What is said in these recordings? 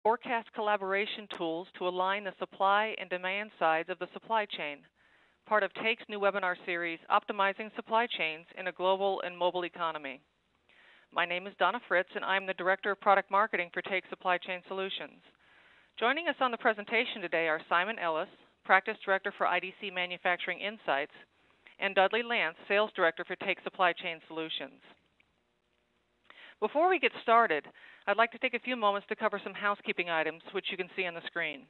forecast collaboration tools to align the supply and demand sides of the supply chain, part of TAKE's new webinar series, Optimizing Supply Chains in a Global and Mobile Economy. My name is Donna Fritz, and I'm the Director of Product Marketing for TAKE Supply Chain Solutions. Joining us on the presentation today are Simon Ellis, Practice Director for IDC Manufacturing Insights, and Dudley Lance, Sales Director for TAKE Supply Chain Solutions. Before we get started, I'd like to take a few moments to cover some housekeeping items, which you can see on the screen.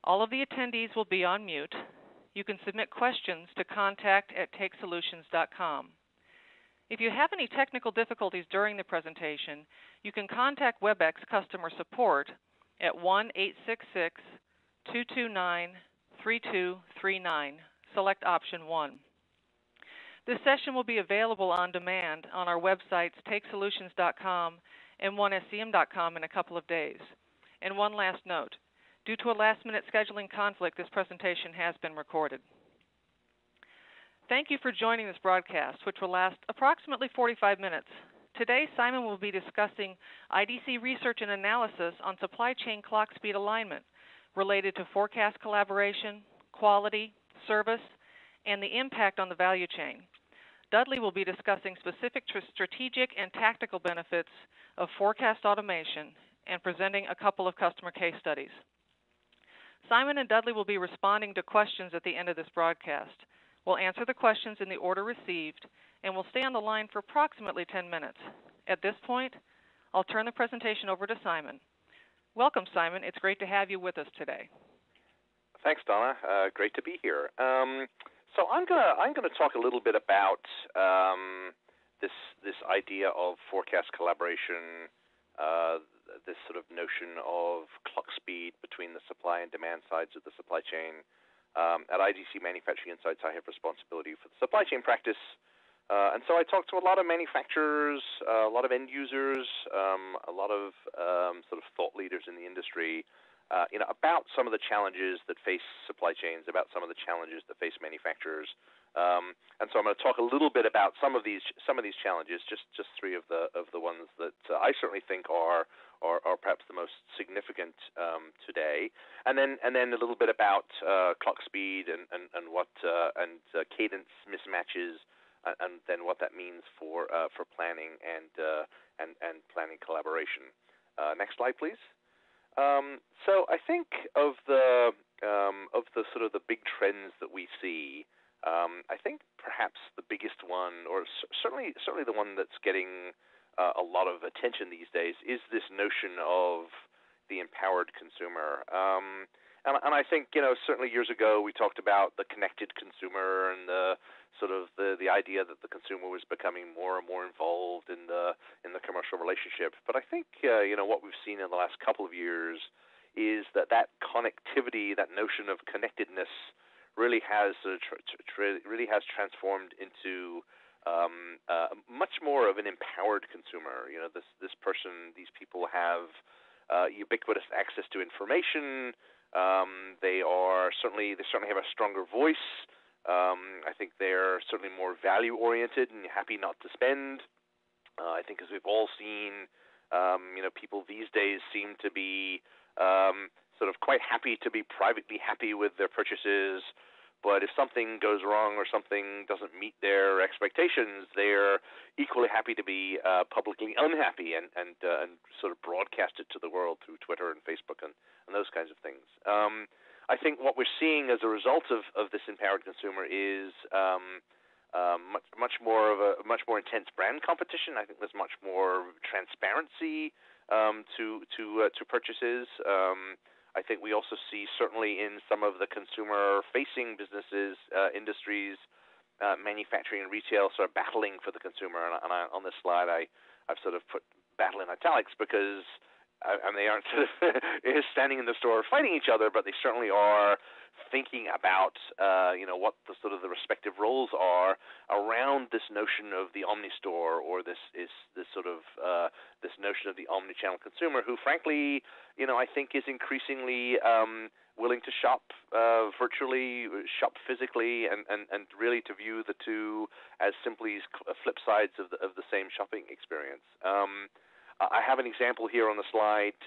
All of the attendees will be on mute. You can submit questions to contact@takesolutions.com. If you have any technical difficulties during the presentation, you can contact WebEx customer support at 1-866-229-3239. Select option 1. This session will be available on demand on our websites takesolutions.com and 1scm.com in a couple of days. And one last note, due to a last-minute scheduling conflict, this presentation has been recorded. Thank you for joining this broadcast, which will last approximately 45 minutes. Today, Simon will be discussing IDC research and analysis on supply chain clock speed alignment related to forecast collaboration, quality, service, and the impact on the value chain. Dudley will be discussing specific strategic and tactical benefits of forecast automation and presenting a couple of customer case studies. Simon and Dudley will be responding to questions at the end of this broadcast. We'll answer the questions in the order received, and we'll stay on the line for approximately 10 minutes. At this point, I'll turn the presentation over to Simon. Welcome, Simon. It's great to have you with us today. Thanks, Donna. Great to be here. So I'm gonna talk a little bit about this idea of forecast collaboration, this sort of notion of clock speed between the supply and demand sides of the supply chain. At IDC Manufacturing Insights, I have responsibility for the supply chain practice, and so I talk to a lot of manufacturers, a lot of end users, a lot of sort of thought leaders in the industry. About some of the challenges that face supply chains, about some of the challenges that face manufacturers, and so I'm going to talk a little bit about some of these challenges, just three of the ones that I certainly think are perhaps the most significant today, and then a little bit about clock speed and cadence mismatches, and then what that means for planning and planning collaboration. Next slide, please. So I think of the sort of the big trends that we see, I think perhaps the biggest one, or certainly the one that's getting a lot of attention these days, is this notion of the empowered consumer. And I think, certainly years ago we talked about the connected consumer and the idea that the consumer was becoming more and more involved in the commercial relationship. But I think, what we've seen in the last couple of years is that connectivity, that notion of connectedness, really has transformed into much more of an empowered consumer. These people have ubiquitous access to information. They certainly have a stronger voice. I think they're certainly more value-oriented and happy not to spend. I think, as we've all seen, people these days seem to be sort of quite happy to be privately happy with their purchases. But if something goes wrong or something doesn't meet their expectations, they're equally happy to be publicly unhappy and sort of broadcast it to the world through Twitter and Facebook and those kinds of things. I think what we're seeing as a result of this empowered consumer is much more intense brand competition. I think there's much more transparency to purchases. I think we also see, certainly in some of the consumer-facing businesses, industries, manufacturing and retail, sort of battling for the consumer. And on this slide, I've sort of put battle in italics because they aren't sort of standing in the store fighting each other, but they certainly are thinking about what the sort of the respective roles are around this notion of the omni-store, or this notion of the omni-channel consumer, who frankly, I think is increasingly willing to shop virtually, shop physically, and really to view the two as simply flip sides of the same shopping experience. I have an example here on the slide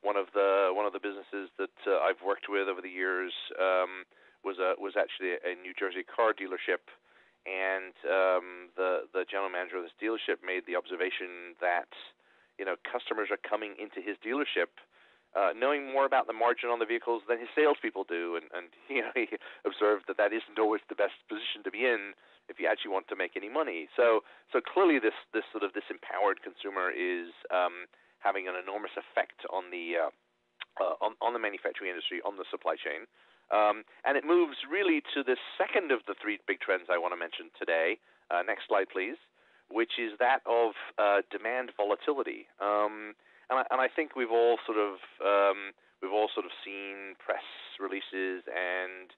one of the businesses that I've worked with over the years was actually a New Jersey car dealership, and the general manager of this dealership made the observation that customers are coming into his dealership knowing more about the margin on the vehicles than his salespeople do, and he observed that isn't always the best position to be in if you actually want to make any money. So clearly this empowered consumer is having an enormous effect on the manufacturing industry, on the supply chain, and it moves really to the second of the three big trends I want to mention today. Next slide, please. Which is that of demand volatility. And I think we've all sort of seen press releases and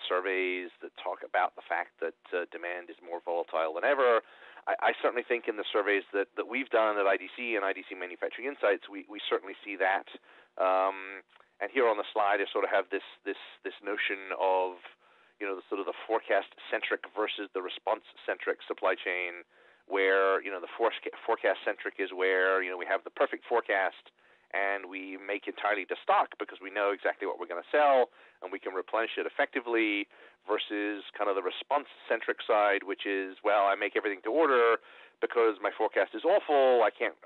surveys that talk about the fact that demand is more volatile than ever. I certainly think in the surveys that we've done at IDC and IDC Manufacturing Insights, we certainly see that. And here on the slide, I sort of have this notion of the sort of the forecast-centric versus the response-centric supply chain, where the forecast-centric is where we have the perfect forecast and we make entirely to stock because we know exactly what we're going to sell and we can replenish it effectively, versus kind of the response-centric side, which is, well, I make everything to order because my forecast is awful. I can't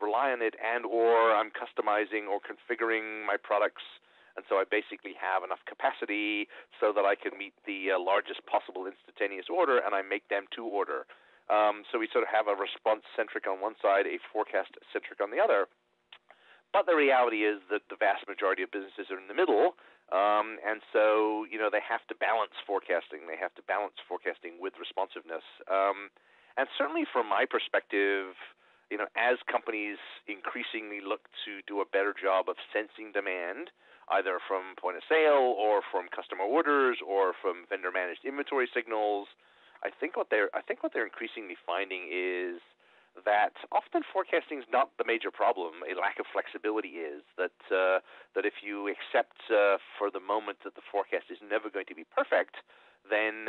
rely on it, and or I'm customizing or configuring my products. And so I basically have enough capacity so that I can meet the largest possible instantaneous order, and I make them to order. So we sort of have a response-centric on one side, a forecast-centric on the other. But the reality is that the vast majority of businesses are in the middle, and so they have to balance forecasting. They have to balance forecasting with responsiveness. And certainly from my perspective, as companies increasingly look to do a better job of sensing demand, either from point of sale or from customer orders or from vendor managed inventory signals, I think what they're increasingly finding is that often forecasting is not the major problem. A lack of flexibility is that if you accept for the moment that the forecast is never going to be perfect, then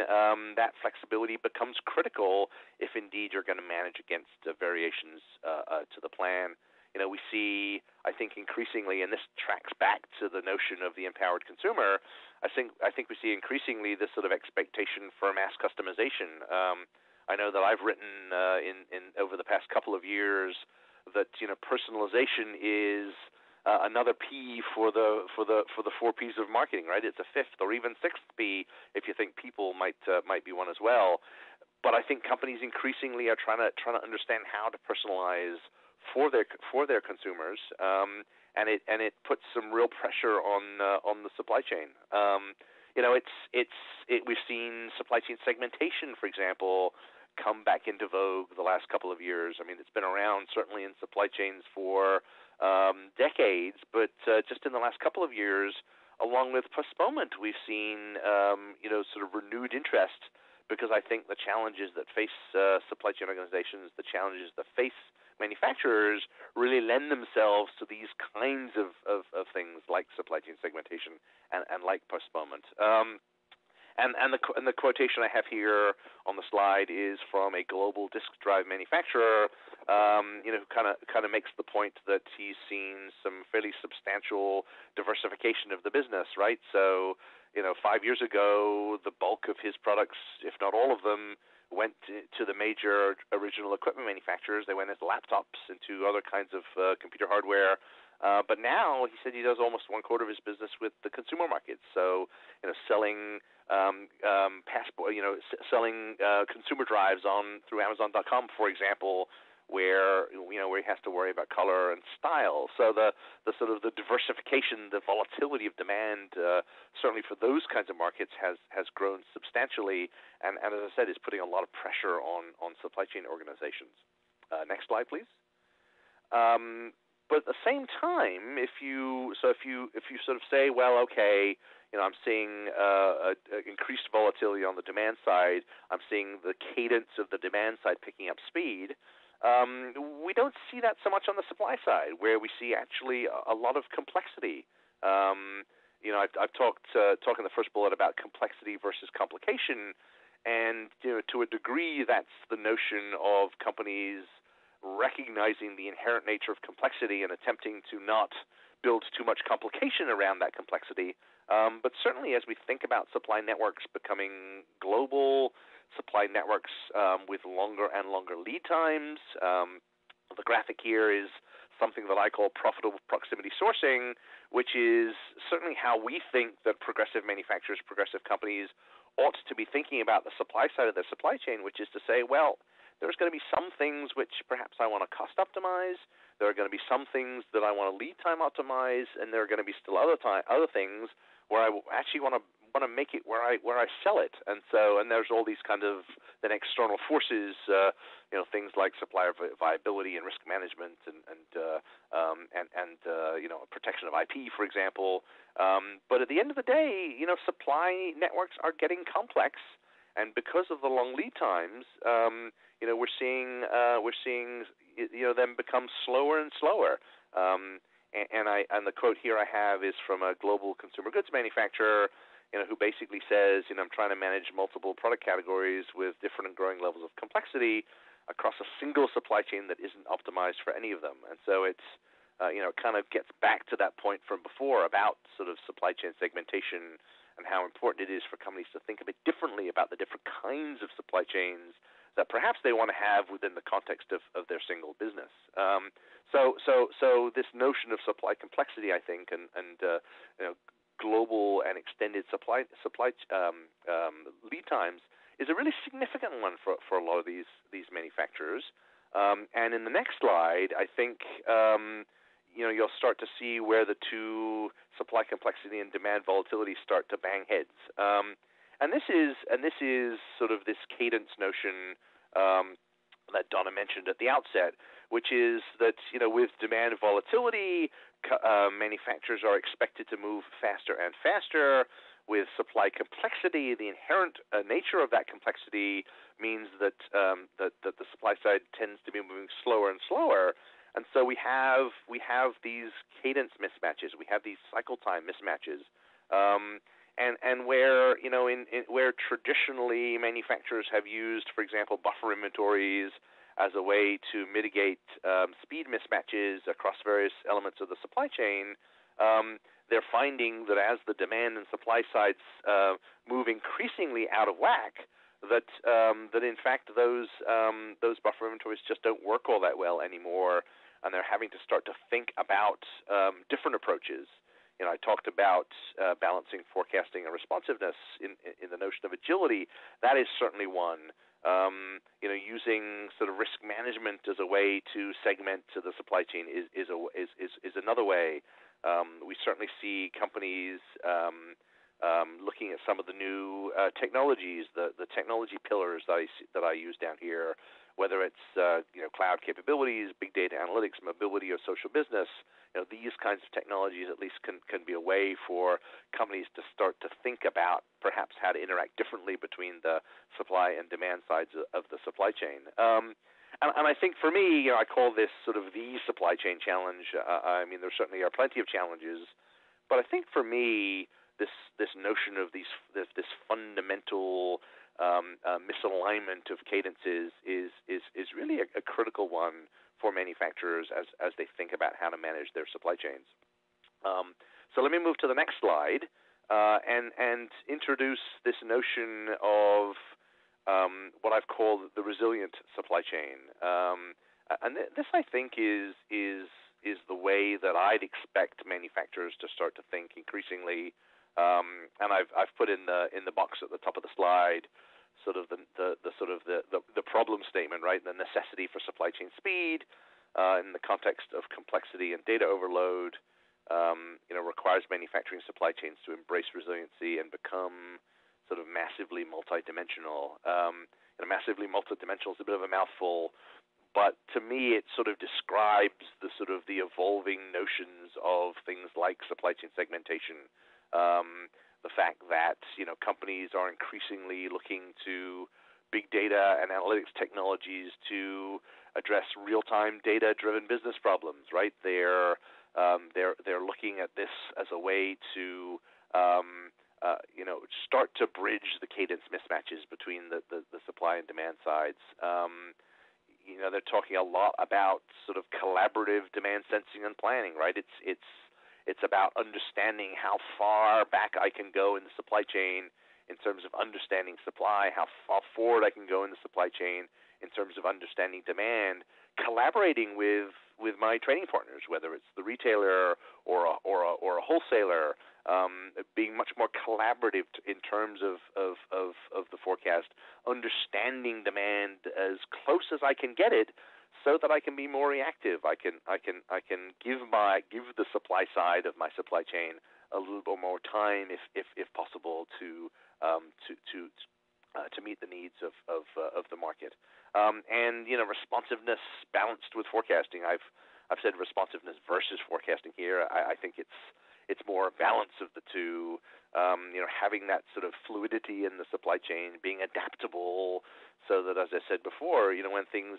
that flexibility becomes critical if indeed you're going to manage against variations to the plan. We see, I think, increasingly, and this tracks back to the notion of the empowered consumer, I think we see increasingly this sort of expectation for mass customization. I know that I've written in over the past couple of years that personalization is another P for the 4 Ps of marketing, right? It's a fifth or even sixth P if you think people might be one as well. But I think companies increasingly are trying to understand how to personalize for their consumers, and it puts some real pressure on the supply chain. We've seen supply chain segmentation, for example, come back into vogue the last couple of years. I mean, it's been around certainly in supply chains for decades, but just in the last couple of years, along with postponement, we've seen sort of renewed interest, because I think the challenges that face supply chain organizations, the challenges that face manufacturers, really lend themselves to these kinds of things like supply chain segmentation and like postponement. And the quotation I have here on the slide is from a global disk drive manufacturer, who kind of makes the point that he's seen some fairly substantial diversification of the business, right? So, 5 years ago, the bulk of his products, if not all of them, went to the major original equipment manufacturers. They went into laptops, into other kinds of computer hardware. But now he said he does almost 1/4 of his business with the consumer market. So, selling selling consumer drives through Amazon.com, for example, where he has to worry about color and style. So the sort of the diversification, the volatility of demand, certainly for those kinds of markets has grown substantially, and as I said, is putting a lot of pressure on supply chain organizations. Next slide, please. But at the same time, if you sort of say, well, okay, I'm seeing increased volatility on the demand side, I'm seeing the cadence of the demand side picking up speed. We don't see that so much on the supply side, where we see actually a lot of complexity. I've talked in the first bullet about complexity versus complication, and to a degree, that's the notion of companies recognizing the inherent nature of complexity and attempting to not build too much complication around that complexity. But certainly as we think about supply networks becoming global, supply networks with longer and longer lead times, the graphic here is something that I call profitable proximity sourcing, which is certainly how we think that progressive manufacturers, progressive companies ought to be thinking about the supply side of their supply chain, which is to say, well, there's going to be some things which perhaps I want to cost optimize. There are going to be some things that I want to lead time optimize, and there are going to be still other things where I actually want to make it where I sell it. And there's all these kind of then external forces, things like supplier viability and risk management and protection of IP, for example. But at the end of the day, supply networks are getting complex, and because of the long lead times, we're seeing them become slower and slower. And the quote here I have is from a global consumer goods manufacturer, who basically says, I'm trying to manage multiple product categories with different and growing levels of complexity across a single supply chain that isn't optimized for any of them. And so it's, it kind of gets back to that point from before about sort of supply chain segmentation and how important it is for companies to think a bit differently about the different kinds of supply chains that perhaps they want to have within the context of their single business. So this notion of supply complexity, I think, and global and extended supply lead times is a really significant one for a lot of these manufacturers. And in the next slide, I think you'll start to see where the two, supply complexity and demand volatility, start to bang heads. And this is sort of this cadence notion that Donna mentioned at the outset, which is that with demand volatility, manufacturers are expected to move faster and faster. With supply complexity, the inherent nature of that complexity means that the supply side tends to be moving slower and slower. And so we have these cadence mismatches. We have these cycle time mismatches. And where where traditionally manufacturers have used, for example, buffer inventories as a way to mitigate speed mismatches across various elements of the supply chain, they're finding that as the demand and supply sides move increasingly out of whack, that in fact those buffer inventories just don't work all that well anymore, and they're having to start to think about different approaches. I talked about balancing forecasting and responsiveness in the notion of agility. That is certainly one. Using sort of risk management as a way to segment the supply chain is another way. We certainly see companies looking at some of the new technologies, the technology pillars that I use down here, whether it's cloud capabilities, big data analytics, mobility, or social business. These kinds of technologies at least can be a way for companies to start to think about perhaps how to interact differently between the supply and demand sides of the supply chain. And I think for me, I call this sort of the supply chain challenge. I mean, there certainly are plenty of challenges, but I think for me, this notion of this fundamental misalignment of cadences is really a critical one for manufacturers as they think about how to manage their supply chains. So let me move to the next slide and introduce this notion of what I've called the resilient supply chain. And this, I think, is the way that I'd expect manufacturers to start to think increasingly. And I've put in the box at the top of the slide sort of the problem statement, right? The necessity for supply chain speed in the context of complexity and data overload, requires manufacturing supply chains to embrace resiliency and become sort of massively multidimensional. Massively multidimensional is a bit of a mouthful, but to me it sort of describes the evolving notions of things like supply chain segmentation. The fact that companies are increasingly looking to big data and analytics technologies to address real-time data-driven business problems. Right? They're looking at this as a way to start to bridge the cadence mismatches between the supply and demand sides. they're talking a lot about sort of collaborative demand sensing and planning, right? It's about understanding how far back I can go in the supply chain in terms of understanding supply, how far forward I can go in the supply chain in terms of understanding demand, collaborating with my trading partners, whether it's the retailer or a wholesaler, being much more collaborative in terms of the forecast, understanding demand as close as I can get it, so that I can be more reactive. I can give the supply side of my supply chain a little bit more time, if possible, to meet the needs of the market. And responsiveness balanced with forecasting. I've said responsiveness versus forecasting here. I think it's more a balance of the two. Having that sort of fluidity in the supply chain, being adaptable, so that, as I said before, when things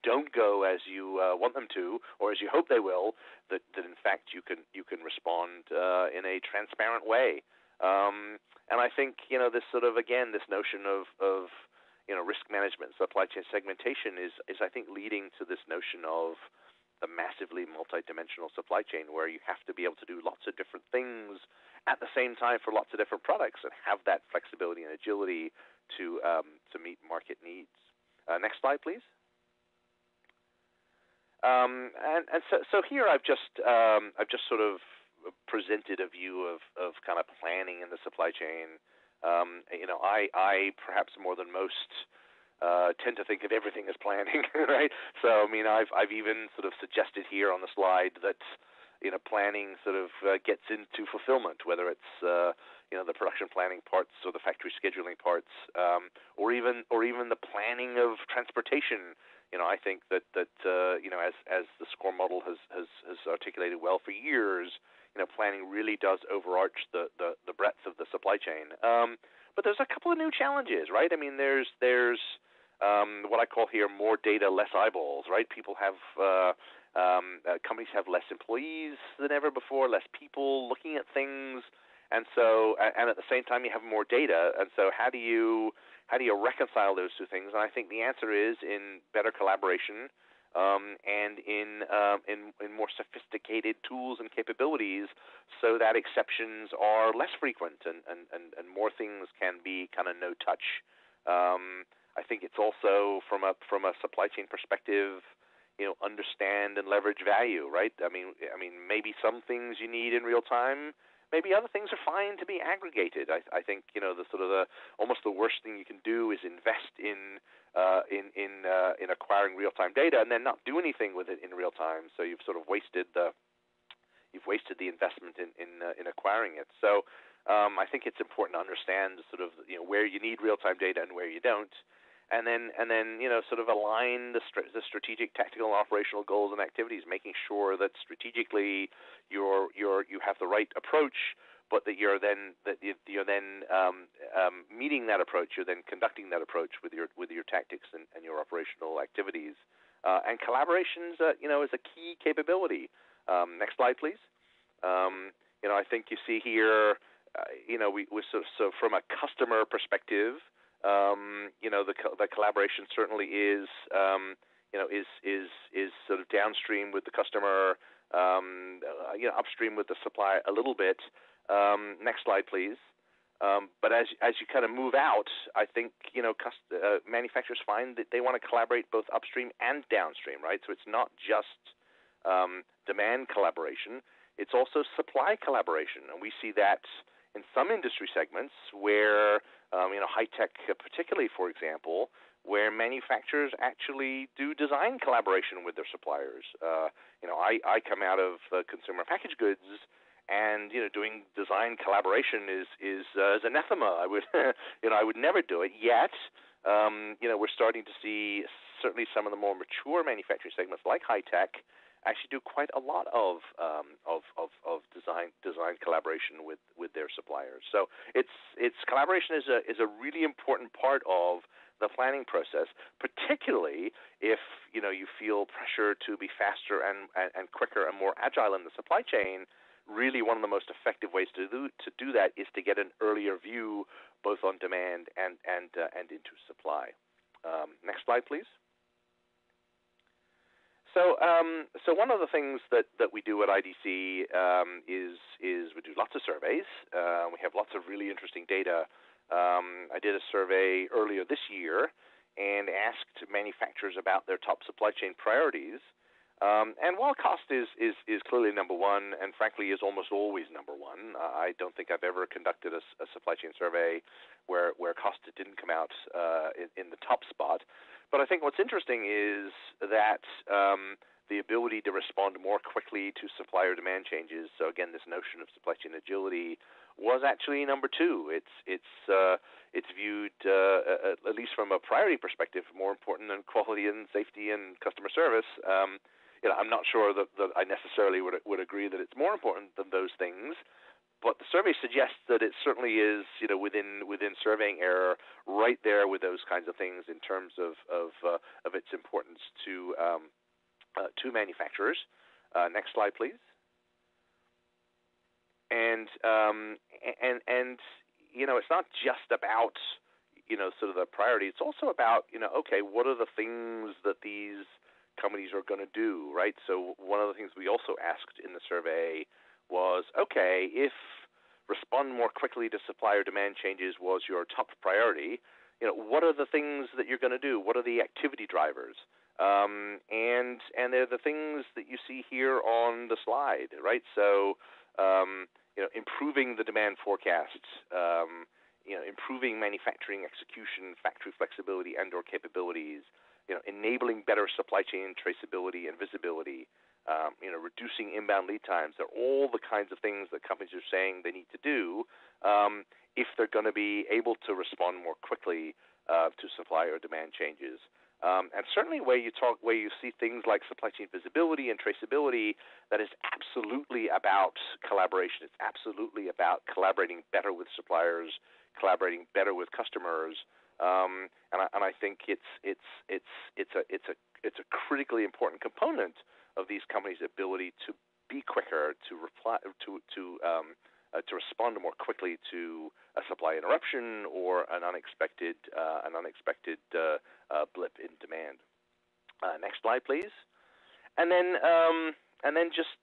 don't go as you want them to, or as you hope they will, that in fact you can respond in a transparent way. And I think this sort of, again, this notion of risk management, supply chain segmentation is I think leading to this notion of the massively multidimensional supply chain, where you have to be able to do lots of different things at the same time for lots of different products, and have that flexibility and agility to meet market needs. Next slide, please. And so here I've just sort of presented a view of kind of planning in the supply chain. I perhaps more than most tend to think of everything as planning, right? So I've even sort of suggested here on the slide that planning sort of gets into fulfillment, whether it's the production planning parts or the factory scheduling parts, or even the planning of transportation. I think that as the SCORE model has articulated well for years, planning really does overarch the breadth of the supply chain. But there's a couple of new challenges, right? There's what I call here more data, less eyeballs, right? People have companies have less employees than ever before, less people looking at things, and at the same time you have more data. And so how do you reconcile those two things? And I think the answer is in better collaboration, and in more sophisticated tools and capabilities, so that exceptions are less frequent and more things can be kind of no touch. I think it's also from a supply chain perspective, understand and leverage value, right? Maybe some things you need in real time, maybe other things are fine to be aggregated. I think almost the worst thing you can do is invest in acquiring real time data and then not do anything with it in real time. So you've sort of wasted the investment in acquiring it. So I think it's important to understand sort of where you need real time data and where you don't. And then sort of align the strategic, tactical, and operational goals and activities, making sure that strategically you have the right approach, but that you're then meeting that approach. You're then conducting that approach with your tactics and your operational activities. And collaboration is a key capability. Next slide, please. I think you see here, so from a customer perspective. The collaboration certainly is sort of downstream with the customer, upstream with the supplier a little bit. Next slide, please. But as you kind of move out, I think manufacturers find that they want to collaborate both upstream and downstream, right? So it's not just demand collaboration; it's also supply collaboration, and we see that in some industry segments where high tech, particularly, for example, where manufacturers actually do design collaboration with their suppliers. I come out of consumer packaged goods, and doing design collaboration is anathema. I would never do it. Yet, we're starting to see certainly some of the more mature manufacturing segments like high tech actually do quite a lot of design collaboration with their suppliers. So it's collaboration is a really important part of the planning process, particularly if you feel pressure to be faster and quicker and more agile in the supply chain. Really, one of the most effective ways to do that is to get an earlier view both on demand and into supply. Next slide, please. So one of the things that we do at IDC is we do lots of surveys. We have lots of really interesting data. I did a survey earlier this year and asked manufacturers about their top supply chain priorities. And while cost is clearly number one, and frankly is almost always number one, I don't think I've ever conducted a supply chain survey where cost didn't come out in the top spot. But I think what's interesting is that the ability to respond more quickly to supplier demand changes. So again, this notion of supply chain agility was actually number two. It's viewed, at least from a priority perspective, more important than quality and safety and customer service. I'm not sure that I necessarily would agree that it's more important than those things, but the survey suggests that it certainly is, within surveying error, right there with those kinds of things in terms of its importance to manufacturers. Next slide, please. And it's not just about sort of the priority. It's also about okay, what are the things that these companies are going to do, right? So one of the things we also asked in the survey was, okay, if respond more quickly to supplier demand changes was your top priority, what are the things that you're going to do? What are the activity drivers? And they're the things that you see here on the slide, right? So improving the demand forecast, improving manufacturing execution, factory flexibility and/or capabilities, enabling better supply chain traceability and visibility, reducing inbound lead times. They're all the kinds of things that companies are saying they need to do if they're going to be able to respond more quickly to supplier demand changes. And certainly where you see things like supply chain visibility and traceability, that is absolutely about collaboration. It's absolutely about collaborating better with suppliers, collaborating better with customers. And I think it's a critically important component of these companies' ability to be quicker, to respond more quickly to a supply interruption or an unexpected blip in demand. Next slide, please. And then just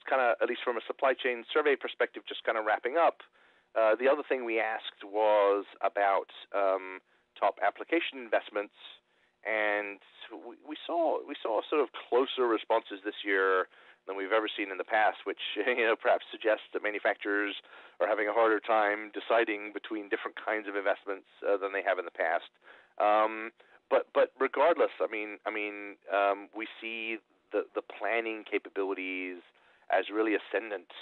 kind of, at least from a supply chain survey perspective, just kind of wrapping up. The other thing we asked was about top application investments, and we saw sort of closer responses this year than we've ever seen in the past, which perhaps suggests that manufacturers are having a harder time deciding between different kinds of investments than they have in the past. But regardless, I mean, we see the planning capabilities as really ascendant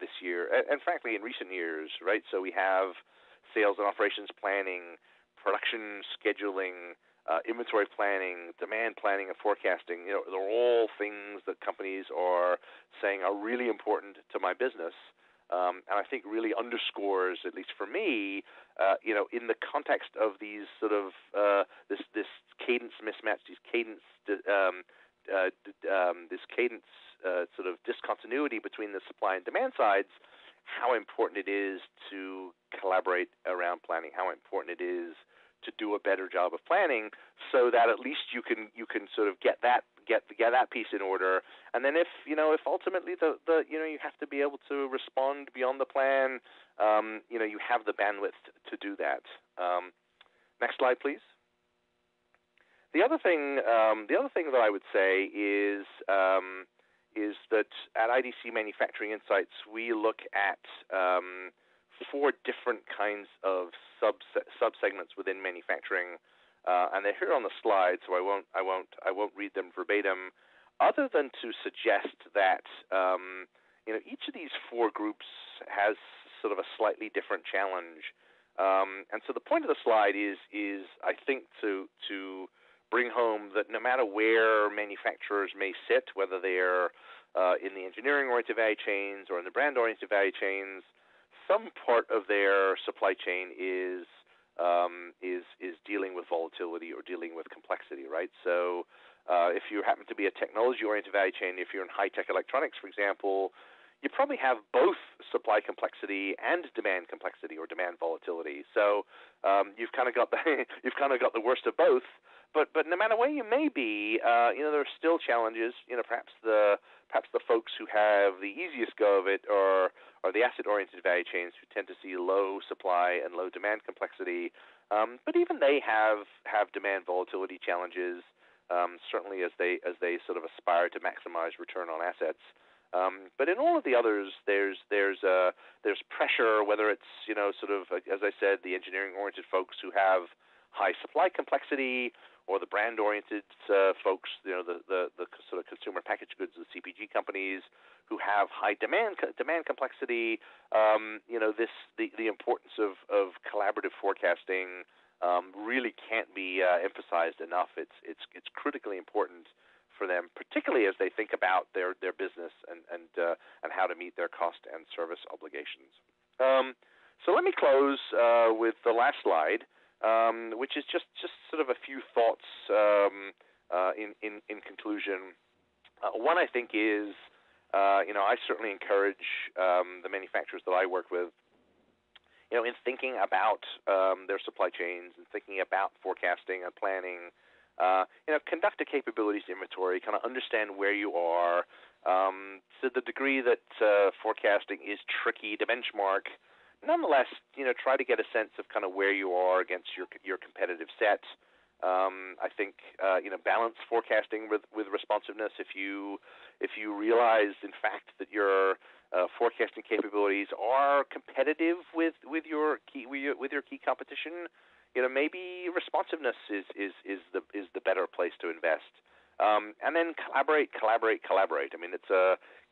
this year, and frankly in recent years, right? So we have sales and operations planning, production scheduling, inventory planning, demand planning, and forecasting. They're all things that companies are saying are really important to my business, and I think really underscores, at least for me, in the context of these sort of this cadence mismatch, this cadence sort of discontinuity between the supply and demand sides, how important it is to collaborate around planning, how important it is to do a better job of planning, so that at least you can sort of get that piece in order. And then if ultimately you have to be able to respond beyond the plan, you have the bandwidth to do that. Next slide, please. The other thing that I would say is that at IDC Manufacturing Insights, we look at 4 different kinds of subsegments within manufacturing, and they're here on the slide, so I won't read them verbatim, other than to suggest that each of these 4 groups has sort of a slightly different challenge. And so the point of the slide is I think to bring home that no matter where manufacturers may sit, whether they're in the engineering-oriented value chains or in the brand-oriented value chains, some part of their supply chain is dealing with volatility or dealing with complexity, right? So if you happen to be a technology-oriented value chain, if you're in high-tech electronics, for example, you probably have both supply complexity and demand complexity or demand volatility. So you've kind of got the worst of both. but no matter where you may be, there are still challenges. Perhaps the folks who have the easiest go of it are the asset-oriented value chains who tend to see low supply and low demand complexity. But even they have demand volatility challenges. Certainly as they sort of aspire to maximize return on assets. But in all of the others, there's pressure, whether it's sort of, as I said, the engineering-oriented folks who have high supply complexity, or the brand-oriented folks, the sort of consumer packaged goods, the CPG companies who have high demand complexity. The importance of collaborative forecasting really can't be emphasized enough. It's critically important for them, particularly as they think about their business and how to meet their cost and service obligations. So let me close with the last slide, which is just sort of a few thoughts in conclusion. One, I think, is I certainly encourage the manufacturers that I work with, in thinking about their supply chains and thinking about forecasting and planning, conduct a capabilities inventory, kind of understand where you are. To the degree that forecasting is tricky to benchmark, nonetheless, try to get a sense of kind of where you are against your competitive set. I think balance forecasting with responsiveness. If you realize, in fact, that your forecasting capabilities are competitive with your key competition, maybe responsiveness is the better place to invest. And then collaborate. I mean,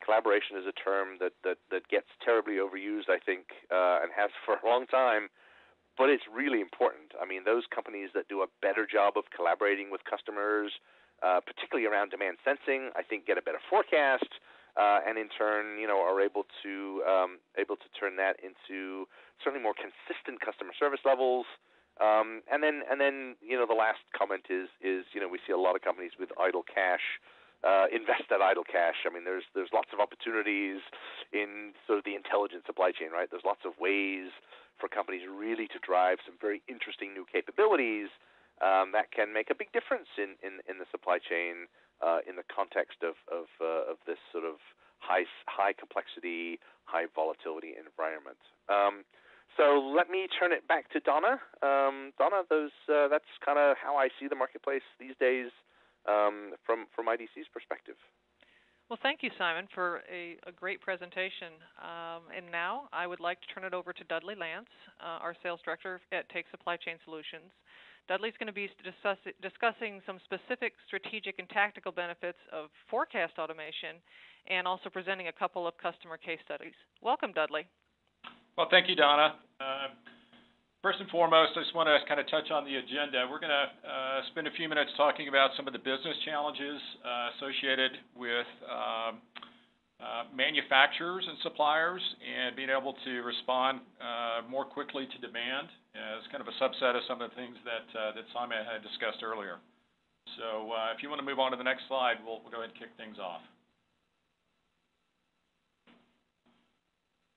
collaboration is a term that gets terribly overused, I think, and has for a long time. But it's really important. I mean, those companies that do a better job of collaborating with customers, particularly around demand sensing, I think get a better forecast, and in turn, are able to turn that into certainly more consistent customer service levels. And then the last comment is we see a lot of companies with idle cash. Invest that idle cash. I mean, there's lots of opportunities in sort of the intelligent supply chain, right? There's lots of ways for companies really to drive some very interesting new capabilities that can make a big difference in the supply chain in the context of this sort of high complexity, high volatility environment. So let me turn it back to Donna. Donna, that's kind of how I see the marketplace these days from IDC's perspective. Well, thank you, Simon, for a great presentation. And now I would like to turn it over to Dudley Lance, our sales director at Take Supply Chain Solutions. Dudley's going to be discussing some specific strategic and tactical benefits of forecast automation and also presenting a couple of customer case studies. Welcome, Dudley. Well, thank you, Donna. First and foremost, I just want to kind of touch on the agenda. We're going to spend a few minutes talking about some of the business challenges associated with manufacturers and suppliers and being able to respond more quickly to demand as kind of a subset of some of the things that Simon had discussed earlier. So if you want to move on to the next slide, we'll go ahead and kick things off.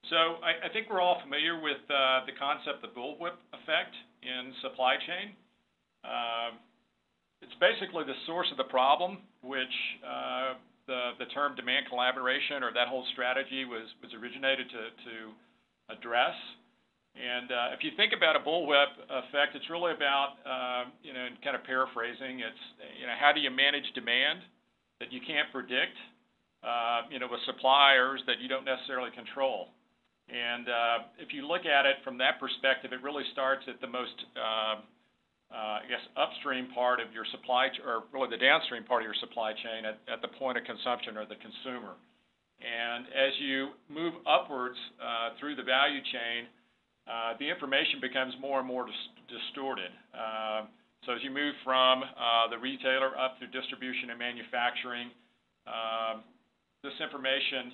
So I think we're all familiar with the concept of the Bullwhip Effect in supply chain. It's basically the source of the problem, which the term demand collaboration or that whole strategy was originated to address. And if you think about a Bullwhip Effect, it's really about, kind of paraphrasing, it's, how do you manage demand that you can't predict, with suppliers that you don't necessarily control. And if you look at it from that perspective, it really starts at the most, upstream part of your supply, or really the downstream part of your supply chain at the point of consumption or the consumer. And as you move upwards through the value chain, the information becomes more and more distorted. So as you move from the retailer up through distribution and manufacturing, this information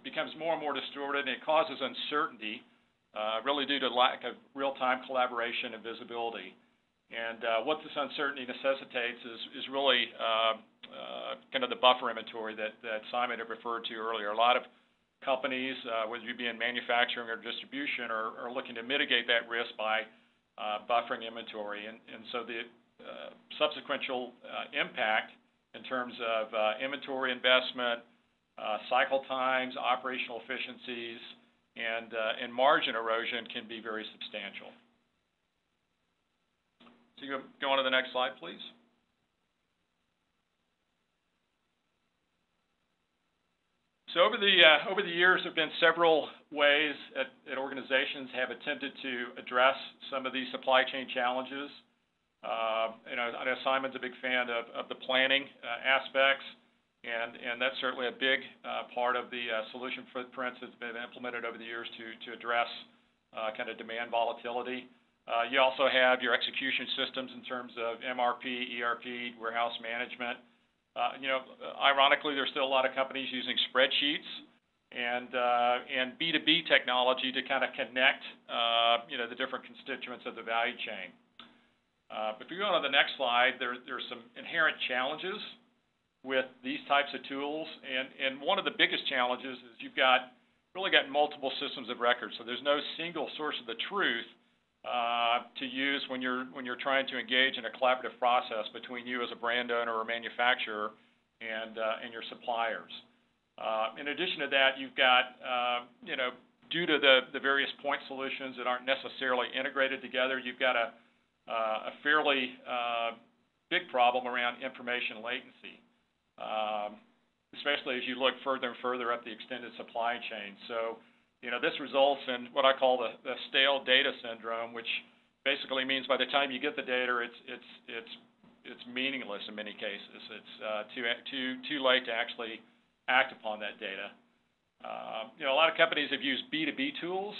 becomes more and more distorted, and it causes uncertainty, really due to lack of real-time collaboration and visibility. And what this uncertainty necessitates is really kind of the buffer inventory that Simon had referred to earlier. A lot of companies, whether you be in manufacturing or distribution, are looking to mitigate that risk by buffering inventory. And so the subsequential impact in terms of inventory investment, cycle times, operational efficiencies, and margin erosion can be very substantial. So you go on to the next slide, please. So over the years, there have been several ways that organizations have attempted to address some of these supply chain challenges. I know Simon's a big fan of the planning aspects, and that's certainly a big part of the solution footprints that's been implemented over the years to address kind of demand volatility. You also have your execution systems in terms of MRP, ERP, warehouse management. Ironically, there's still a lot of companies using spreadsheets and B2B technology to kind of connect, the different constituents of the value chain. If we go on to the next slide, there's some inherent challenges with these types of tools, and one of the biggest challenges is you've really got multiple systems of record, so there's no single source of the truth to use when you're trying to engage in a collaborative process between you as a brand owner or manufacturer and your suppliers. In addition to that, you've got due to the various point solutions that aren't necessarily integrated together, you've got a fairly big problem around information latency, especially as you look further and further up the extended supply chain. So this results in what I call the stale data syndrome, which basically means by the time you get the data, it's meaningless in many cases. It's too late to actually act upon that data. A lot of companies have used B2B tools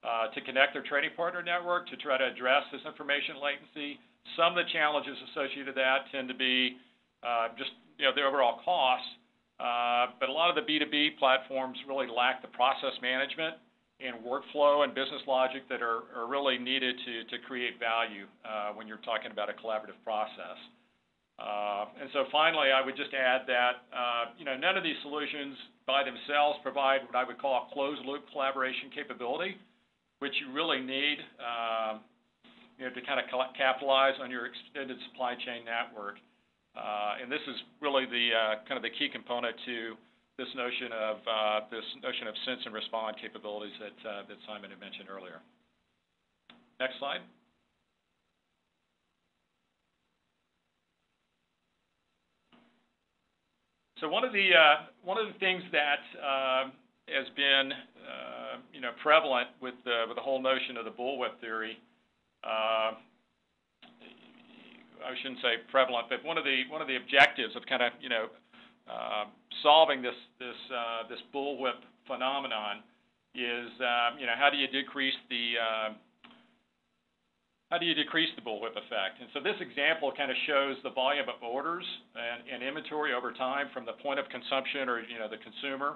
to connect their trading partner network to try to address this information latency. Some of the challenges associated with that tend to be just the overall costs. But a lot of the B2B platforms really lack the process management and workflow and business logic that are really needed to create value when you're talking about a collaborative process. And so finally, I would just add that none of these solutions by themselves provide what I would call a closed-loop collaboration capability, which you really need to kind of capitalize on your extended supply chain network. And this is really the kind of the key component to this notion of sense and respond capabilities that Simon had mentioned earlier. Next slide. So one of the things that has been prevalent with the whole notion of the bullwhip theory. I shouldn't say prevalent, but one of the objectives of kind of solving this bullwhip phenomenon is how do you decrease the bullwhip effect? And so this example kind of shows the volume of orders and inventory over time from the point of consumption or the consumer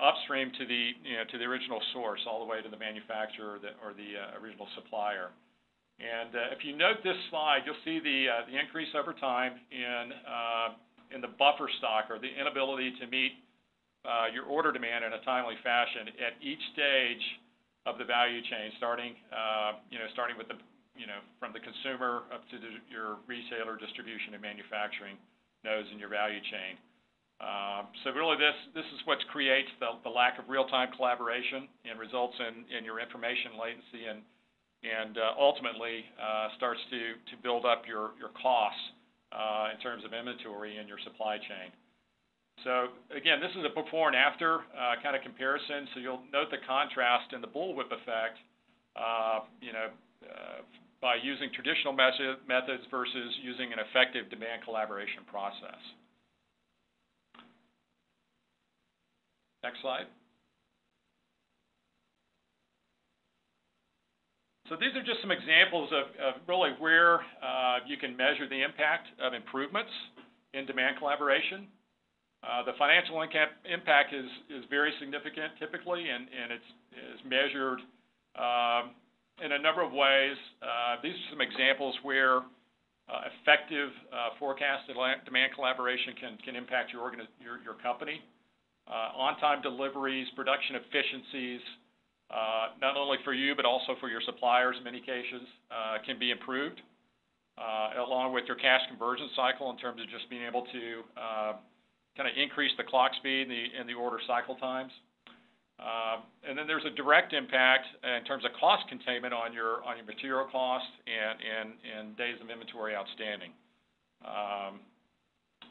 upstream to the original source all the way to the manufacturer or the original supplier. And if you note this slide, you'll see the increase over time in the buffer stock or the inability to meet your order demand in a timely fashion at each stage of the value chain, starting with from the consumer up to your retailer, distribution, and manufacturing nodes in your value chain. So really, this is what creates the lack of real-time collaboration and results in your information latency and ultimately starts to build up your costs in terms of inventory in your supply chain. So again, this is a before and after kind of comparison. So you'll note the contrast in the bullwhip effect, by using traditional methods versus using an effective demand collaboration process. Next slide. So these are just some examples of really where you can measure the impact of improvements in demand collaboration. The financial impact is very significant typically, and it's measured in a number of ways. These are some examples where effective forecasted demand collaboration can impact your company. On-time deliveries, production efficiencies, not only for you but also for your suppliers in many cases, can be improved. along with your cash conversion cycle in terms of just being able to kind of increase the clock speed and the order cycle times. And then there's a direct impact in terms of cost containment on your material cost and days of inventory outstanding.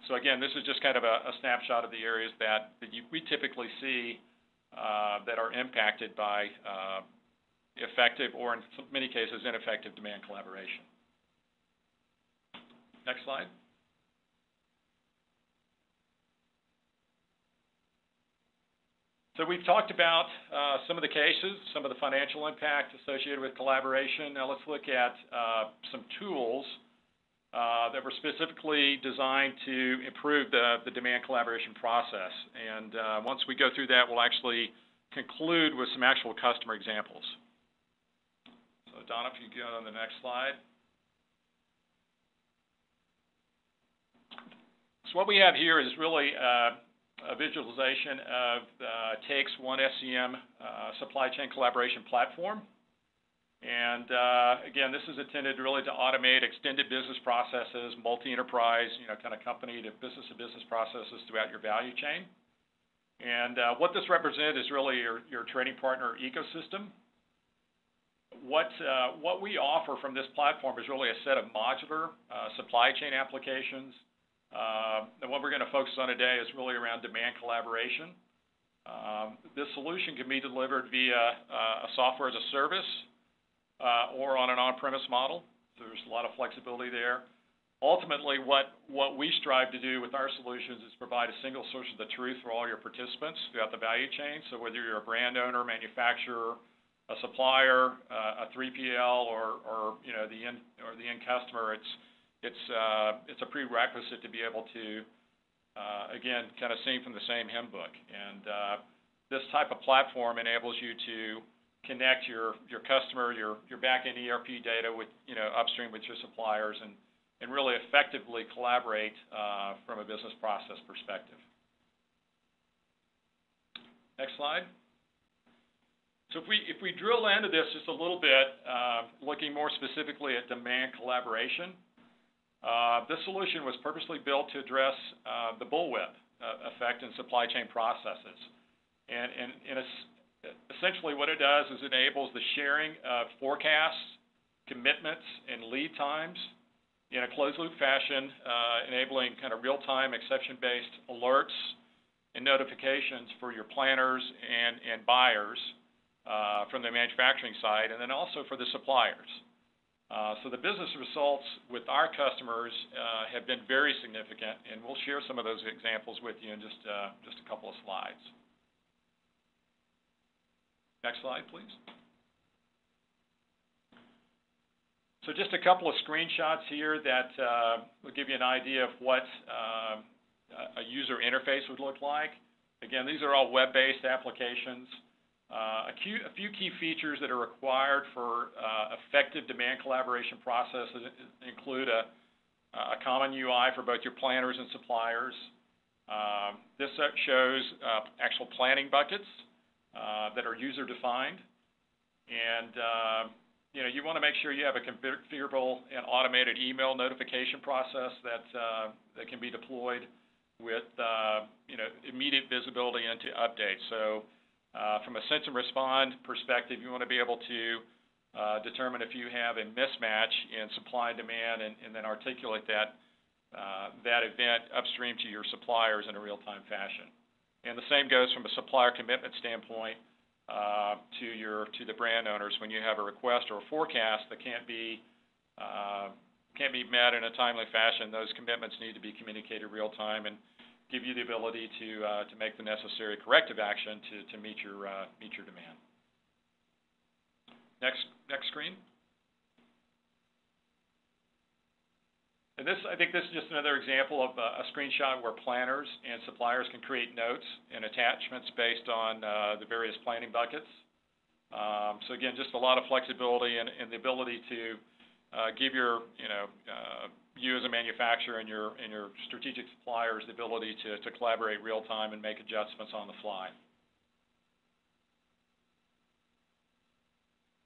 So again, this is just kind of a snapshot of the areas that we typically see that are impacted by effective or, in many cases, ineffective demand collaboration. Next slide. So we've talked about some of the cases, some of the financial impact associated with collaboration. Now let's look at some tools that were specifically designed to improve the demand collaboration process. And once we go through that, we'll actually conclude with some actual customer examples. So Donna, if you go on the next slide. So what we have here is really a visualization of TAKE's One SCM supply chain collaboration platform. And again, this is intended really to automate extended business processes, multi-enterprise, kind of company to business processes throughout your value chain. And what this represents is really your trading partner ecosystem. What we offer from this platform is really a set of modular supply chain applications. And what we're going to focus on today is really around demand collaboration. This solution can be delivered via a software as a service or on an on-premise model. So there's a lot of flexibility there. Ultimately, what we strive to do with our solutions is provide a single source of the truth for all your participants throughout the value chain. So whether you're a brand owner, manufacturer, a supplier, a 3PL, or the end customer, it's a prerequisite to be able to, again, kind of sing from the same hymn book. And this type of platform enables you to connect your customer, your back-end ERP data with, upstream with your suppliers and really effectively collaborate from a business process perspective. Next slide. So if we drill into this just a little bit, looking more specifically at demand collaboration, this solution was purposely built to address the bullwhip effect in supply chain processes. And essentially what it does is enables the sharing of forecasts, commitments, and lead times in a closed-loop fashion, enabling kind of real-time exception-based alerts and notifications for your planners and buyers from the manufacturing side, and then also for the suppliers. So the business results with our customers have been very significant, and we'll share some of those examples with you in just a couple of slides. Next slide, please. So just a couple of screenshots here that will give you an idea of what a user interface would look like. Again, these are all web-based applications. A few key features that are required for effective demand collaboration processes include a common UI for both your planners and suppliers. This shows actual planning buckets that are user-defined. And you want to make sure you have a configurable and automated email notification process that can be deployed with immediate visibility into updates. So from a sense and respond perspective, you want to be able to determine if you have a mismatch in supply and demand, and then articulate that event upstream to your suppliers in a real-time fashion. And the same goes from a supplier commitment standpoint to the brand owners. When you have a request or a forecast that can't be met in a timely fashion, those commitments need to be communicated real time and give you the ability to make the necessary corrective action to meet your demand. Next screen. And I think this is just another example of a screenshot where planners and suppliers can create notes and attachments based on the various planning buckets. So again, just a lot of flexibility and the ability to give you as a manufacturer and your strategic suppliers the ability to collaborate real time and make adjustments on the fly.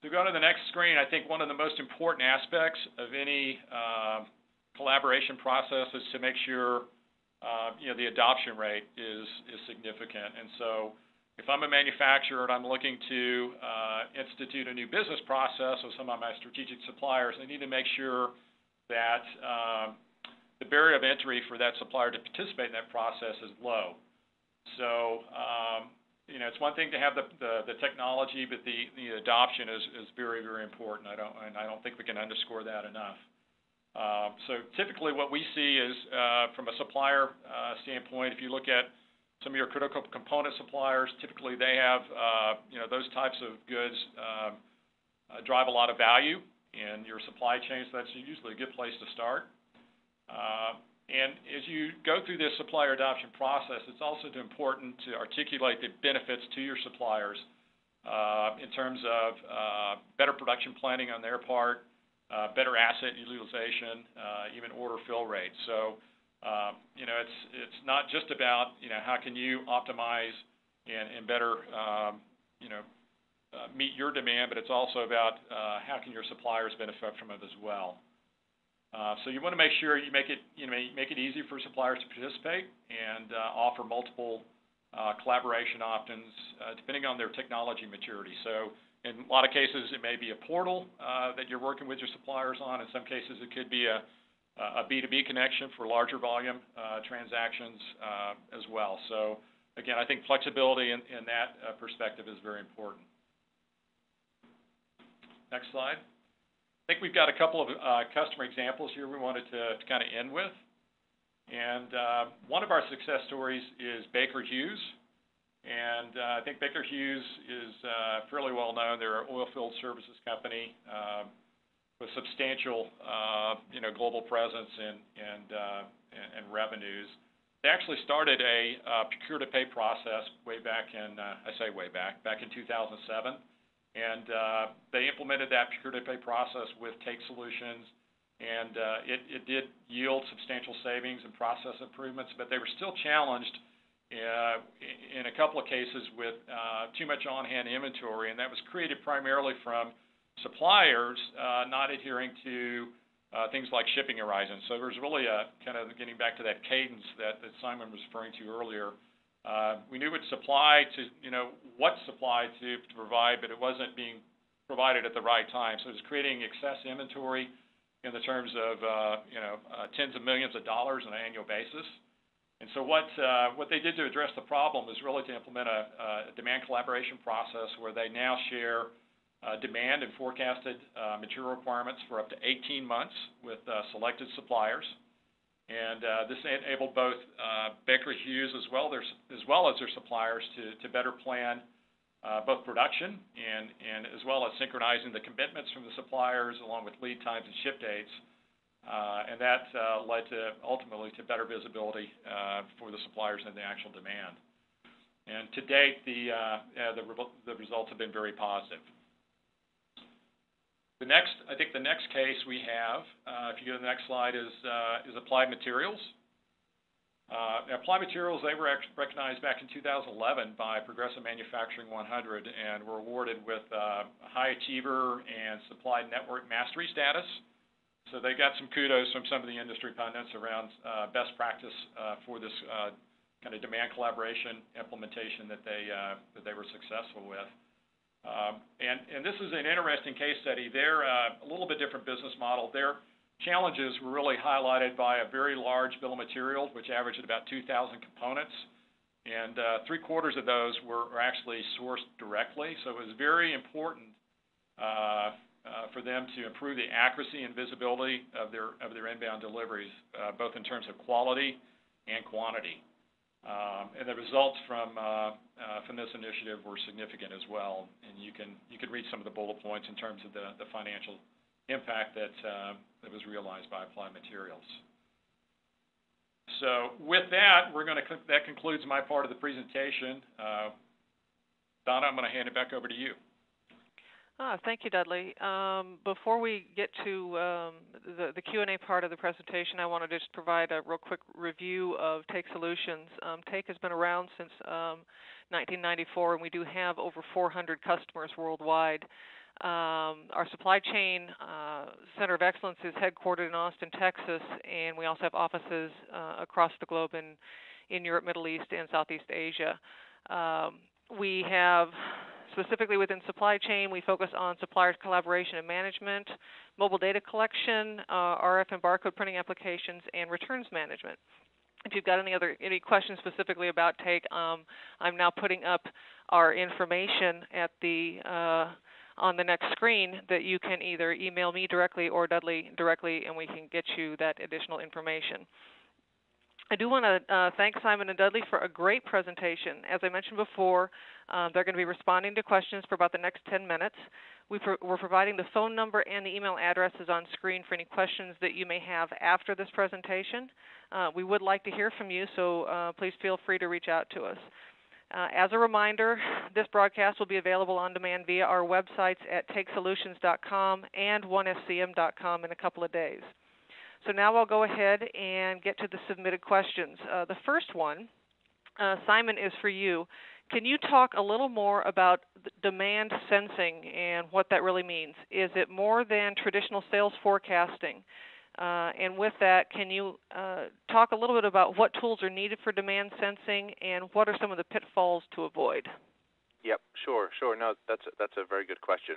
So go to the next screen. I think one of the most important aspects of any collaboration process is to make sure the adoption rate is significant. And so if I'm a manufacturer and I'm looking to institute a new business process with some of my strategic suppliers, I need to make sure that the barrier of entry for that supplier to participate in that process is low. So it's one thing to have the technology, but the adoption is very, very important. I don't think we can underscore that enough. So typically what we see is from a supplier standpoint, if you look at some of your critical component suppliers, typically they have those types of goods drive a lot of value in your supply chain, so that's usually a good place to start. And as you go through this supplier adoption process, it's also important to articulate the benefits to your suppliers in terms of better production planning on their part, better asset utilization, even order fill rates. So, it's not just about, how can you optimize and better, meet your demand, but it's also about how can your suppliers benefit from it as well. So you want to make sure you make it easy for suppliers to participate and offer multiple collaboration options depending on their technology maturity. So in a lot of cases, it may be a portal that you're working with your suppliers on. In some cases, it could be a B2B connection for larger volume transactions as well. So again, I think flexibility in that perspective is very important. Next slide. I think we've got a couple of customer examples here we wanted to kind of end with. And one of our success stories is Baker Hughes. And I think Baker Hughes is fairly well known. They're an oil field services company with substantial global presence and revenues. They actually started a procure-to-pay process way back in, back in 2007. And they implemented that procure-to-pay process with Take Solutions, and it did yield substantial savings and process improvements, but they were still challenged in a couple of cases with too much on-hand inventory, and that was created primarily from suppliers not adhering to things like shipping horizons. So there's really a kind of getting back to that cadence that Simon was referring to earlier. We knew what supply to provide, but it wasn't being provided at the right time. So it was creating excess inventory in the terms of tens of millions of dollars on an annual basis. And so what they did to address the problem is really to implement a demand collaboration process where they now share demand and forecasted material requirements for up to 18 months with selected suppliers. And this enabled both Baker Hughes as well as their suppliers to better plan both production and as well as synchronizing the commitments from the suppliers along with lead times and ship dates. And that led to ultimately to better visibility for the suppliers and the actual demand. And to date, the results have been very positive. I think the next case we have, if you go to the next slide, is Applied Materials. Applied Materials, they were recognized back in 2011 by Progressive Manufacturing 100 and were awarded with High Achiever and Supply Network Mastery status. So they got some kudos from some of the industry pundits around best practice for this kind of demand collaboration implementation that they were successful with. And this is an interesting case study. They're a little bit different business model. Their challenges were really highlighted by a very large bill of materials, which averaged at about 2,000 components. And 3/4 of those were actually sourced directly. So it was very important for them to improve the accuracy and visibility of their inbound deliveries, both in terms of quality and quantity. And the results from this initiative were significant as well. And you can read some of the bullet points in terms of the financial impact that was realized by Applied Materials. So with that, that concludes my part of the presentation. Donna, I'm going to hand it back over to you. Thank you, Dudley. Before we get to the Q&A part of the presentation, I want to just provide a real quick review of Take Solutions. Take has been around since 1994, and we do have over 400 customers worldwide. Our supply chain center of excellence is headquartered in Austin, Texas, and we also have offices across the globe in Europe, Middle East, and Southeast Asia. We have, specifically within supply chain, we focus on supplier collaboration and management, mobile data collection, RF and barcode printing applications, and returns management. If you've got any questions specifically about Take, I'm now putting up our information at on the next screen that you can either email me directly or Dudley directly, and we can get you that additional information. I do want to thank Simon and Dudley for a great presentation. As I mentioned before, they're going to be responding to questions for about the next 10 minutes. We're providing the phone number and the email addresses on screen for any questions that you may have after this presentation. We would like to hear from you, so please feel free to reach out to us. As a reminder, this broadcast will be available on demand via our websites at takesolutions.com and onescm.com in a couple of days. So now I'll go ahead and get to the submitted questions. The first one, Simon, is for you. Can you talk a little more about demand sensing and what that really means? Is it more than traditional sales forecasting? And with that, can you talk a little bit about what tools are needed for demand sensing and what are some of the pitfalls to avoid? Yep, sure. No, that's a very good question.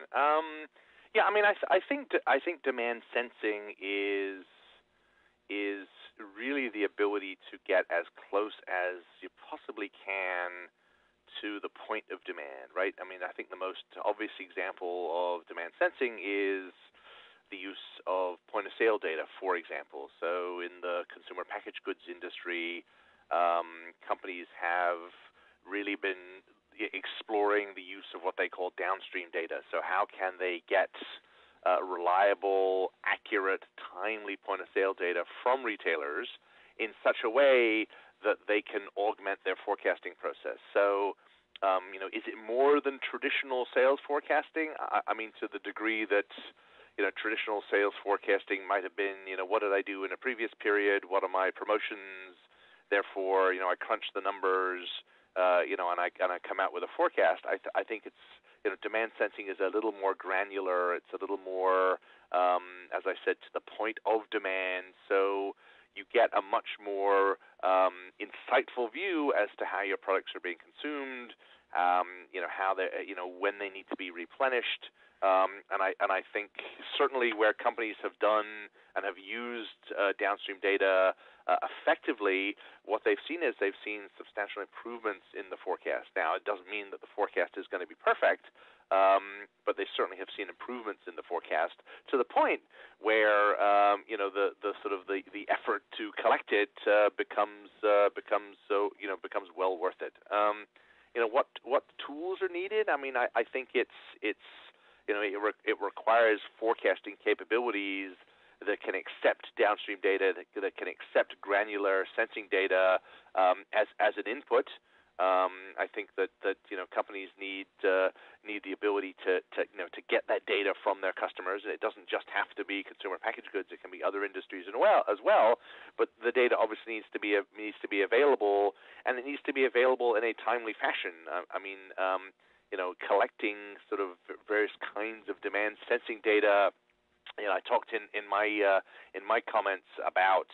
Yeah, I mean, I think demand sensing is really the ability to get as close as you possibly can to the point of demand, right? I mean, I think the most obvious example of demand sensing is the use of point-of-sale data, for example. So in the consumer packaged goods industry, companies have really been exploring the use of what they call downstream data. So how can they get reliable, accurate, timely point-of-sale data from retailers in such a way that they can augment their forecasting process? So, is it more than traditional sales forecasting? I mean, to the degree that traditional sales forecasting might have been, what did I do in a previous period? What are my promotions? Therefore, I crunch the numbers, and I come out with a forecast. I think it's, demand sensing is a little more granular. It's a little more, as I said, to the point of demand. So you get a much more insightful view as to how your products are being consumed, how they, when they need to be replenished. And I think certainly where companies have done and have used downstream data effectively, what they've seen is they've seen substantial improvements in the forecast. Now, it doesn't mean that the forecast is going to be perfect, but they certainly have seen improvements in the forecast to the point where the sort of the effort to collect it becomes well worth it. What tools are needed? I mean, I think it requires forecasting capabilities that can accept downstream data, that can accept granular sensing data as an input. I think that companies need the ability to get that data from their customers, and it doesn't just have to be consumer packaged goods; it can be other industries as well. But the data obviously needs to be available, and it needs to be available in a timely fashion. Collecting sort of various kinds of demand sensing data. I talked in my comments about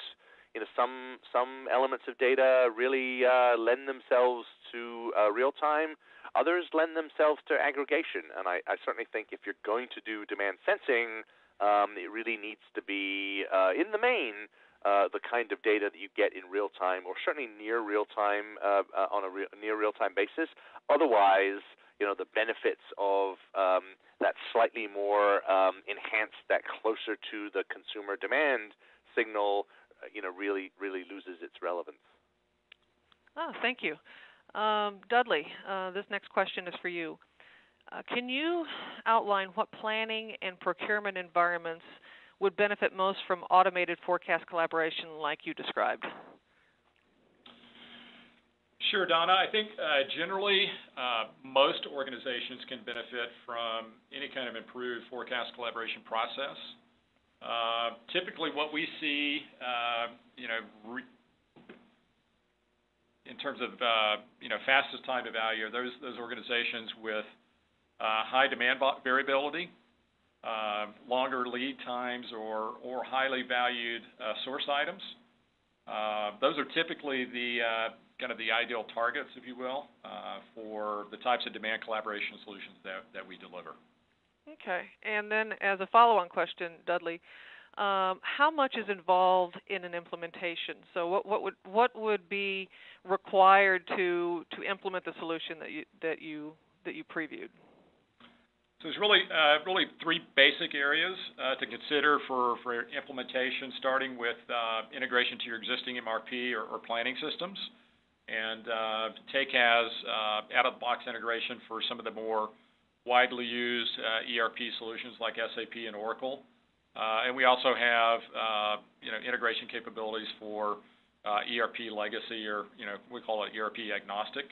some elements of data really lend themselves to real time. Others lend themselves to aggregation, and I certainly think if you're going to do demand sensing, it really needs to be in the main the kind of data that you get in real time, or certainly near real time on a near real time basis. Otherwise, the benefits of that slightly more enhanced, that closer to the consumer demand signal, really loses its relevance. Oh, thank you. Dudley, this next question is for you. Can you outline what planning and procurement environments would benefit most from automated forecast collaboration like you described? Sure, Donna. I think generally most organizations can benefit from any kind of improved forecast collaboration process. Typically what we see, in terms of, fastest time to value are those organizations with high demand variability longer lead times or highly valued source items. Those are typically the kind of the ideal targets, if you will, for the types of demand collaboration solutions that we deliver. Okay. And then as a follow-on question, Dudley, how much is involved in an implementation? So what would be required to implement the solution that you previewed? So there's really three basic areas to consider for implementation, starting with integration to your existing MRP or planning systems. And Take has out-of-the-box integration for some of the more widely used ERP solutions like SAP and Oracle. And we also have integration capabilities for ERP legacy, or we call it ERP agnostic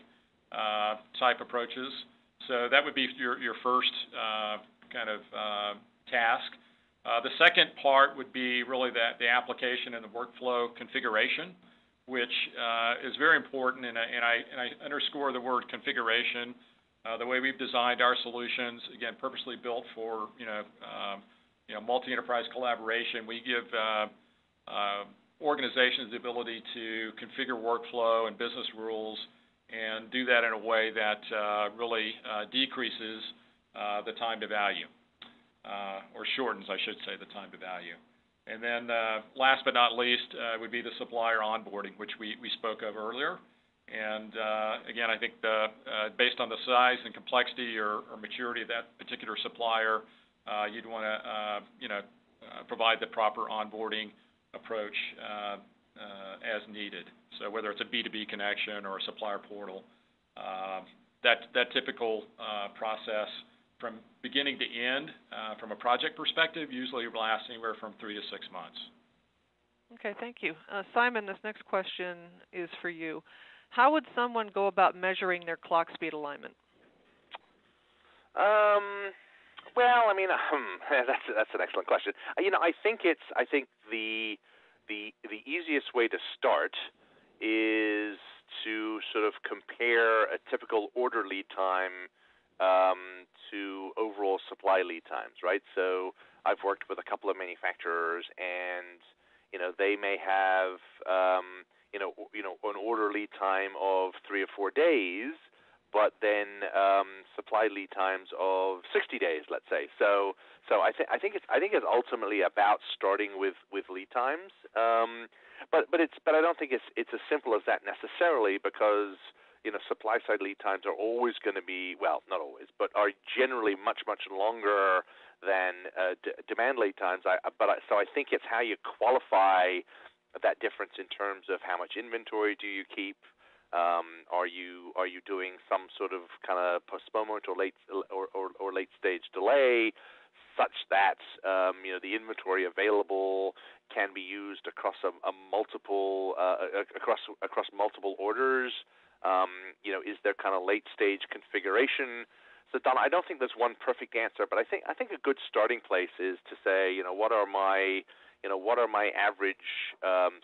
type approaches. So that would be your first kind of task. The second part would be really the application and the workflow configuration, which is very important, and I underscore the word configuration. The way we've designed our solutions, again, purposely built for multi-enterprise collaboration, we give organizations the ability to configure workflow and business rules and do that in a way that really decreases the time to value, or shortens, I should say, the time to value. And then last but not least would be the supplier onboarding, which we spoke of earlier. And again, I think based on the size and complexity or maturity of that particular supplier, you'd want to provide the proper onboarding approach as needed. So whether it's a B2B connection or a supplier portal, that typical process from beginning to end, from a project perspective, usually lasts anywhere from 3 to 6 months. Okay, thank you. Simon, this next question is for you. How would someone go about measuring their clock speed alignment? Well, I mean, that's an excellent question. I think the easiest way to start is to sort of compare a typical order lead time to overall supply lead times, right? So I've worked with a couple of manufacturers, and they may have an order lead time of 3 or 4 days, but then supply lead times of 60 days, let's say. So I think it's ultimately about starting with lead times, but I don't think it's as simple as that necessarily, because supply side lead times are always going to be, well, not always, but are generally much longer than demand lead times. So I think it's how you qualify that difference in terms of how much inventory do you keep. Are you doing some sort of kind of postponement or late stage delay, such that the inventory available can be used across multiple orders? Is there kind of late stage configuration? So Don, I don't think there's one perfect answer, but I think a good starting place is to say, what are my average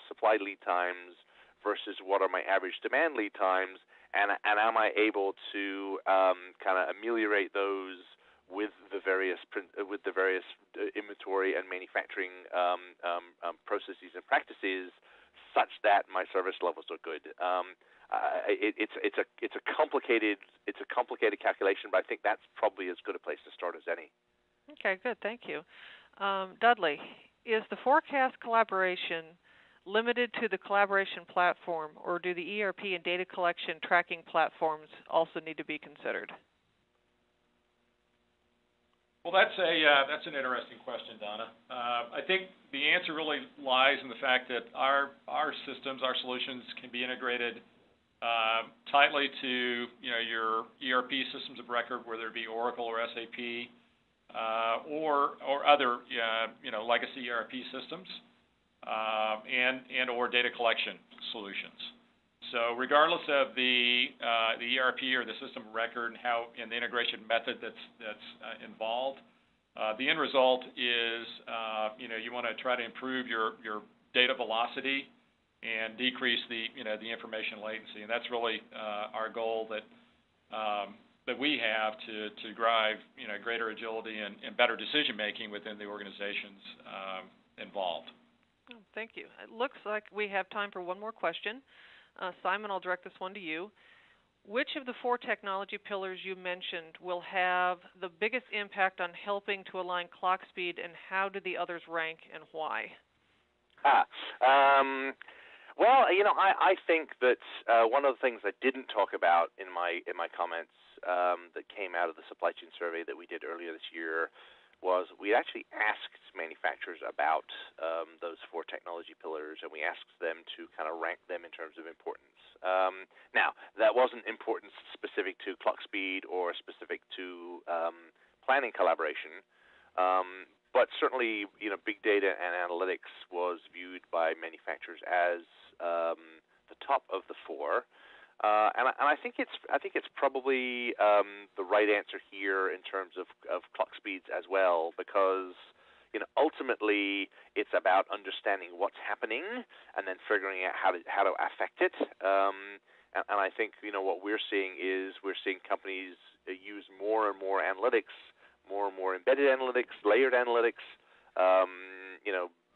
supply lead times versus what are my average demand lead times, and am I able to kind of ameliorate those with the various inventory and manufacturing processes and practices, such that my service levels are good. It's a complicated calculation, but I think that's probably as good a place to start as any. Okay, good, thank you. Dudley, is the forecast collaboration limited to the collaboration platform, or do the ERP and data collection tracking platforms also need to be considered? Well, that's an interesting question, Donna. I think the answer really lies in the fact that our systems, our solutions, can be integrated tightly to your ERP systems of record, whether it be Oracle or SAP, or other legacy ERP systems, and or data collection solutions. So regardless of the ERP or the system of record and the integration method that's involved, the end result is you want to try to improve your data velocity and decrease the information latency, and that's really our goal. That that we have to drive greater agility and better decision making within the organizations involved. Oh, thank you. It looks like we have time for one more question. Simon, I'll direct this one to you. Which of the 4 technology pillars you mentioned will have the biggest impact on helping to align clock speed, and how do the others rank and why? Well, I think that one of the things I didn't talk about in my comments that came out of the supply chain survey that we did earlier this year was we actually asked manufacturers about those 4 technology pillars, and we asked them to kind of rank them in terms of importance. Now, that wasn't importance specific to clock speed or specific to planning collaboration, but certainly, big data and analytics was viewed by manufacturers as the top of the 4. And I think it's probably the right answer here in terms of clock speeds as well, because ultimately it's about understanding what's happening and then figuring out how to affect it. And I think what we're seeing is companies use more and more analytics, more and more embedded analytics, layered analytics,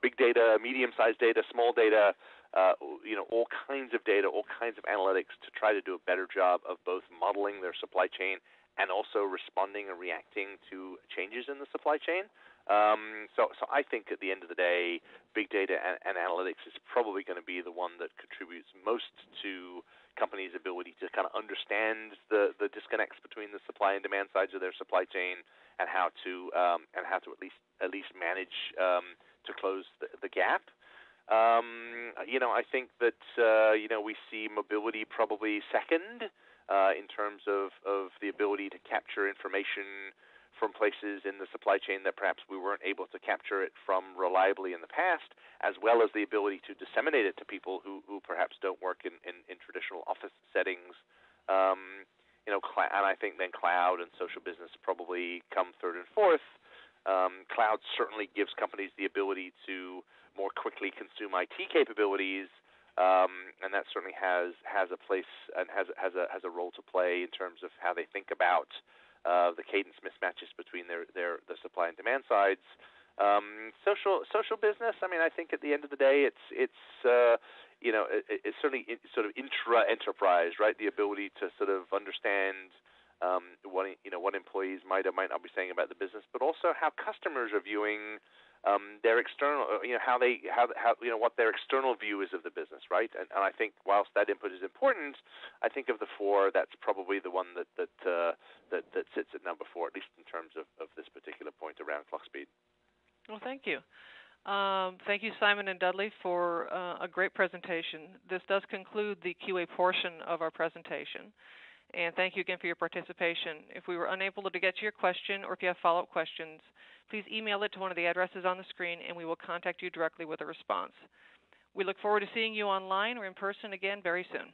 big data, medium-sized data, small data. All kinds of data, all kinds of analytics to try to do a better job of both modeling their supply chain and also responding and reacting to changes in the supply chain. So I think at the end of the day, big data and analytics is probably going to be the one that contributes most to companies' ability to kind of understand the disconnects between the supply and demand sides of their supply chain and how to at least manage to close the gap. I think that we see mobility probably second in terms of the ability to capture information from places in the supply chain that perhaps we weren't able to capture it from reliably in the past, as well as the ability to disseminate it to people who perhaps don't work in traditional office settings. And I think then cloud and social business probably come third and fourth. Cloud certainly gives companies the ability to more quickly consume IT capabilities, and that certainly has a place and has a role to play in terms of how they think about the cadence mismatches between the supply and demand sides. Social business. I mean, I think at the end of the day, it's certainly sort of intra-enterprise, right? The ability to sort of understand what employees might or might not be saying about the business, but also how customers are viewing their external, what their external view is of the business, right? And I think whilst that input is important, I think of the 4, that's probably the one that sits at number 4, at least in terms of this particular point around clock speed. Well, thank you. Thank you, Simon and Dudley, for a great presentation. This does conclude the QA portion of our presentation. And thank you again for your participation. If we were unable to get to your question, or if you have follow-up questions, please email it to one of the addresses on the screen, and we will contact you directly with a response. We look forward to seeing you online or in person again very soon.